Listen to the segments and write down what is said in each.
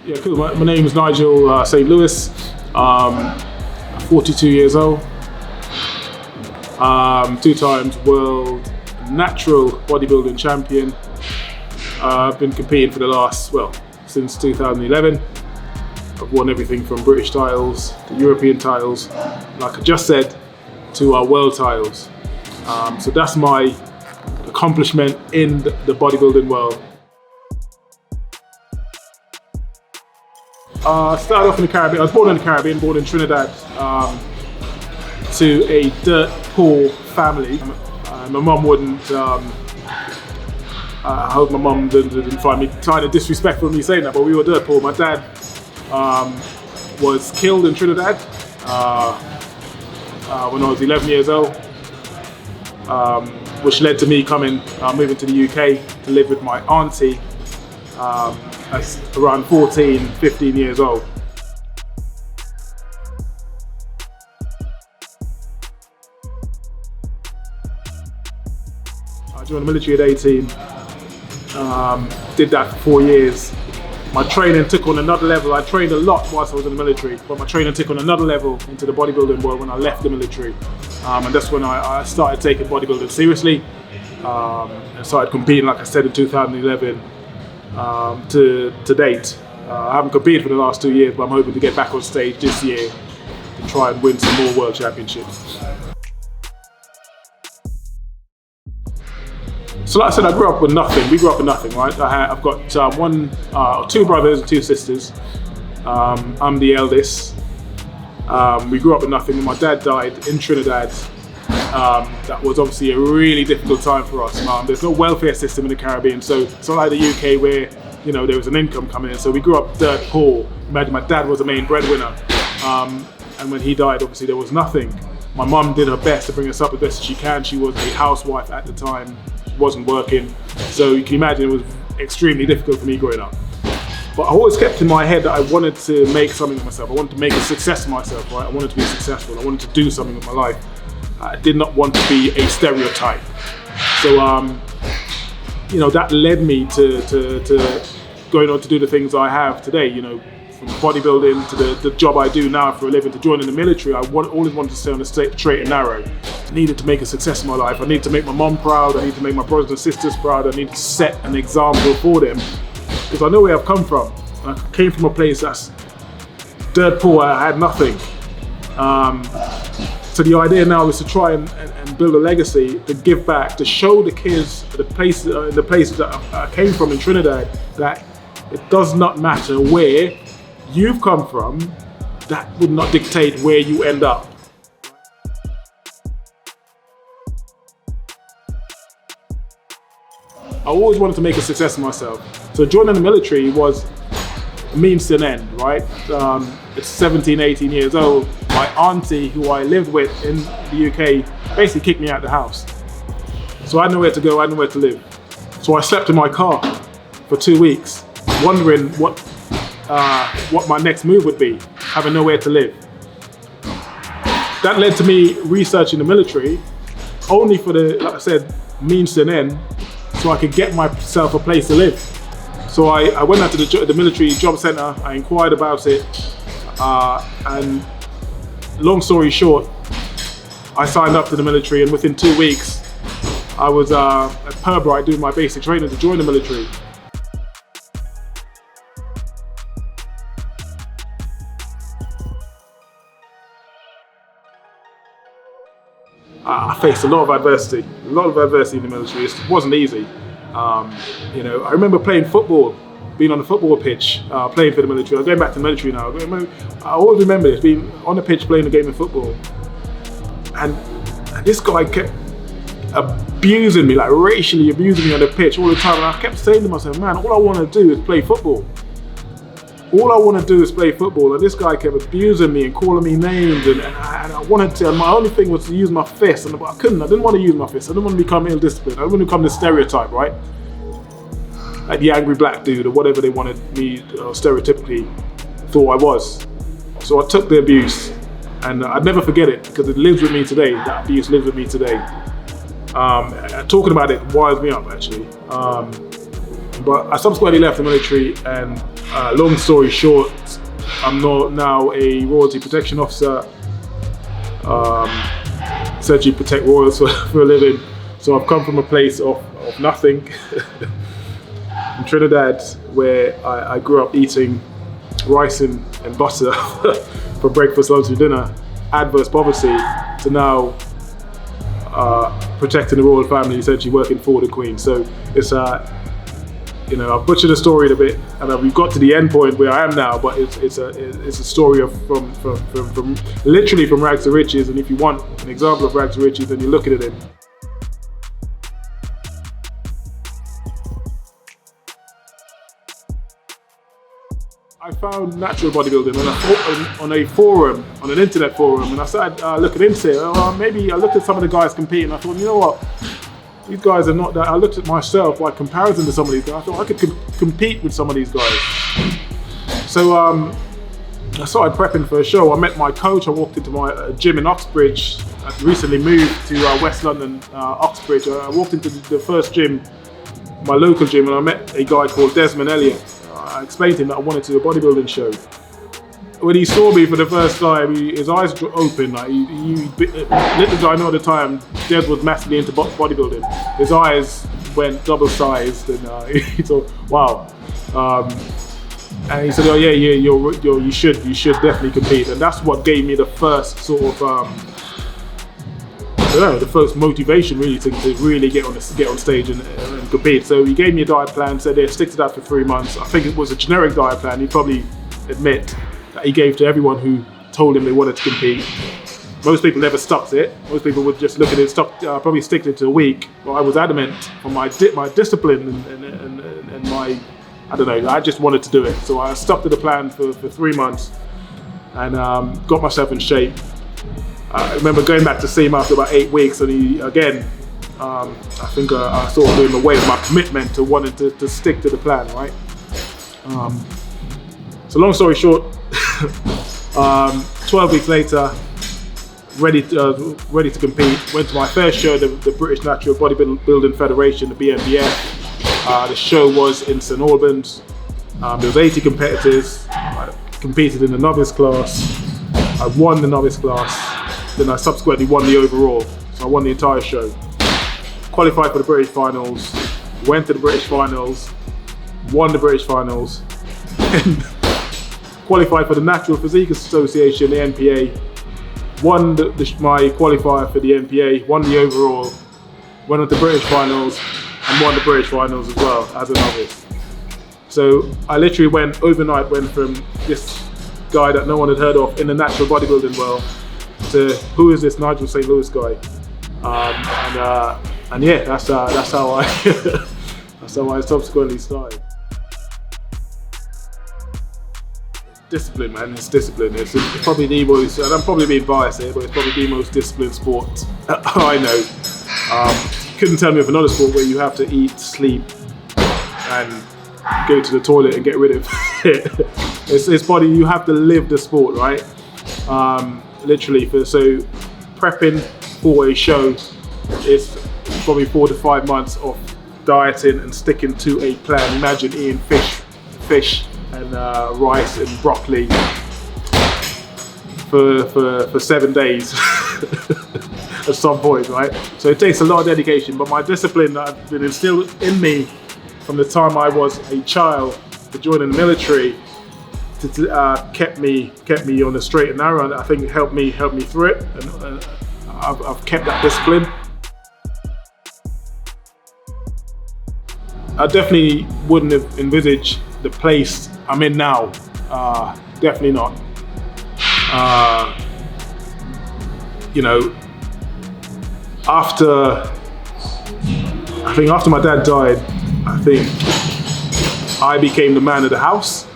Yeah, cool. My name is Nigel St. 42 years old. 2 times world natural bodybuilding champion. I've been competing for the last, since 2011. I've won everything from British titles to European titles, like I just said, to our world titles. So that's my accomplishment in the bodybuilding world. I started off in the Caribbean. I was born in the Caribbean, born in Trinidad, to a dirt poor family. My mum wouldn't, I hope my mum didn't find me kind of disrespectful of me saying that, but we were dirt poor. My dad was killed in Trinidad when I was 11 years old, which led to me moving to the UK to live with my auntie around 14, 15 years old. I joined the military at 18, did that for 4 years. My training took on another level. I trained a lot whilst I was in the military, but my training took on another level into the bodybuilding world when I left the military. And that's when I started taking bodybuilding seriously and started competing, like I said, in 2011 to date. I haven't competed for the last 2 years, but I'm hoping to get back on stage this year to try and win some more world championships. So like I said, I grew up with nothing. We grew up with nothing, right? I've got 2 brothers and 2 sisters. I'm the eldest. We grew up with nothing. When my dad died in Trinidad, that was obviously a really difficult time for us. There's no welfare system in the Caribbean, so it's not like the UK where there was an income coming in. So we grew up dirt poor. Imagine my dad was the main breadwinner, and when he died, obviously there was nothing. My mum did her best to bring us up as best as she can. She was a housewife at the time. She wasn't working, so you can imagine it was extremely difficult for me growing up. But I always kept in my head that I wanted to make something of myself. I wanted to make a success of myself, right? I wanted to be successful. I wanted to do something with my life. I did not want to be a stereotype. So, that led me to going on to do the things I have today. From bodybuilding to the job I do now for a living, to joining the military. I always wanted to stay on the straight and narrow. I needed to make a success of my life. I needed to make my mom proud. I needed to make my brothers and sisters proud. I needed to set an example for them, because I know where I've come from. I came from a place that's dirt poor. I had nothing. So the idea now is to try and build a legacy, to give back, to show the kids the places that I came from in Trinidad, that it does not matter where you've come from, that would not dictate where you end up. I always wanted to make a success of myself. So joining the military was a means to an end, right? At 17, 18 years old, my auntie, who I lived with in the UK, basically kicked me out of the house. So I had nowhere to go, I had nowhere to live. So I slept in my car for 2 weeks, wondering what my next move would be, having nowhere to live. That led to me researching the military, only for like I said, means to an end, so I could get myself a place to live. So I went out to the military job centre, I inquired about it, and long story short, I signed up to the military, and within 2 weeks, I was at Purbright doing my basic training to join the military. I faced a lot of adversity in the military. It wasn't easy. I remember playing football, being on the football pitch, playing for the military. I'm going back to the military now. I always remember this, being on the pitch playing a game of football. And this guy kept abusing me, like racially abusing me on the pitch all the time. And I kept saying to myself, man, all I want to do is play football. All I want to do is play football, and this guy kept abusing me and calling me names, and I wanted to, and my only thing was to use my fist, but I didn't want to use my fist. I didn't want to become ill-disciplined. I didn't want to become the stereotype, right? Like the angry black dude, or whatever they wanted me, stereotypically thought I was. So I took the abuse, and I'd never forget it, because it lives with me today. That abuse lives with me today. Talking about it winds me up, actually. But I subsequently left the military, and Long story short, I'm not now a royalty protection officer. Essentially protect royals for a living. So I've come from a place of nothing in Trinidad, where I grew up eating rice and butter for breakfast, lunch and dinner, adverse poverty, to now protecting the royal family, essentially working for the Queen. So it's I've butchered the story a bit, and we've got to the end point where I am now. But it's a story of from literally from rags to riches. And if you want an example of rags to riches, then you're looking at him. I found natural bodybuilding on a forum, on an internet forum, and I started looking into it. Maybe I looked at some of the guys competing. I thought, you know what? These guys are not that. I looked at myself by comparison to some of these guys. I thought I could compete with some of these guys. So I started prepping for a show. I met my coach. I walked into my gym in Oxbridge. I'd recently moved to West London, Oxbridge. I walked into the first gym, my local gym, and I met a guy called Desmond Elliott. I explained to him that I wanted to do a bodybuilding show. When he saw me for the first time, his eyes opened. Like little guy, I know at the time, Des was massively into bodybuilding. His eyes went double-sized, and he thought, "Wow!" And he said, "Oh yeah, you should definitely compete." And that's what gave me the first sort of, the first motivation really to really get on stage and compete. So he gave me a diet plan, said, "Yeah, stick to that for 3 months." I think it was a generic diet plan. He'd probably admit that he gave to everyone who told him they wanted to compete. Most people never stuck to it. Most people would just look at it, probably stick to it to a week. But I was adamant on my discipline and my, I don't know, I just wanted to do it. So I stuck to the plan for 3 months and got myself in shape. I remember going back to see him after about 8 weeks, and he, again, I think I sort of blew him away with my commitment to wanting to stick to the plan, right? So long story short, 12 weeks later, ready to compete. Went to my first show, the British Natural Bodybuilding Federation, the BNBF. The show was in St Albans. There was 80 competitors. I competed in the novice class. I won the novice class. Then I subsequently won the overall. So I won the entire show. Qualified for the British finals. Went to the British finals. Won the British finals. Qualified for the Natural Physique Association, the NPA. Won my qualifier for the NPA. Won the overall. Went on to British finals and won the British finals as well as a novice. So I literally went from this guy that no one had heard of in the natural bodybuilding world to who is this Nigel St guy, and yeah, that's how I that's how I subsequently started. Discipline, man, it's discipline. It's probably the most, and I'm probably being biased here, but it's probably the most disciplined sport I know. Couldn't tell me of another sport where you have to eat, sleep, and go to the toilet and get rid of it. It's body, you have to live the sport, right? Literally, so prepping for a show is probably 4 to 5 months of dieting and sticking to a plan. Imagine eating fish and rice and broccoli for 7 days at some point, right? So it takes a lot of dedication, but my discipline that has been instilled in me from the time I was a child to joining the military kept me on the straight and narrow, and I think it helped me through it, and I've kept that discipline. I definitely wouldn't have envisaged the place I'm in now. Definitely not. After my dad died, I think I became the man of the house,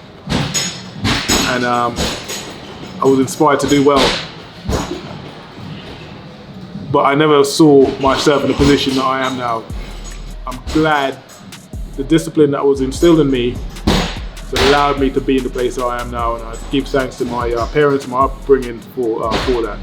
and I was inspired to do well. But I never saw myself in the position that I am now. I'm glad the discipline that was instilled in me has allowed me to be in the place I am now, and I give thanks to my parents and my upbringing for that.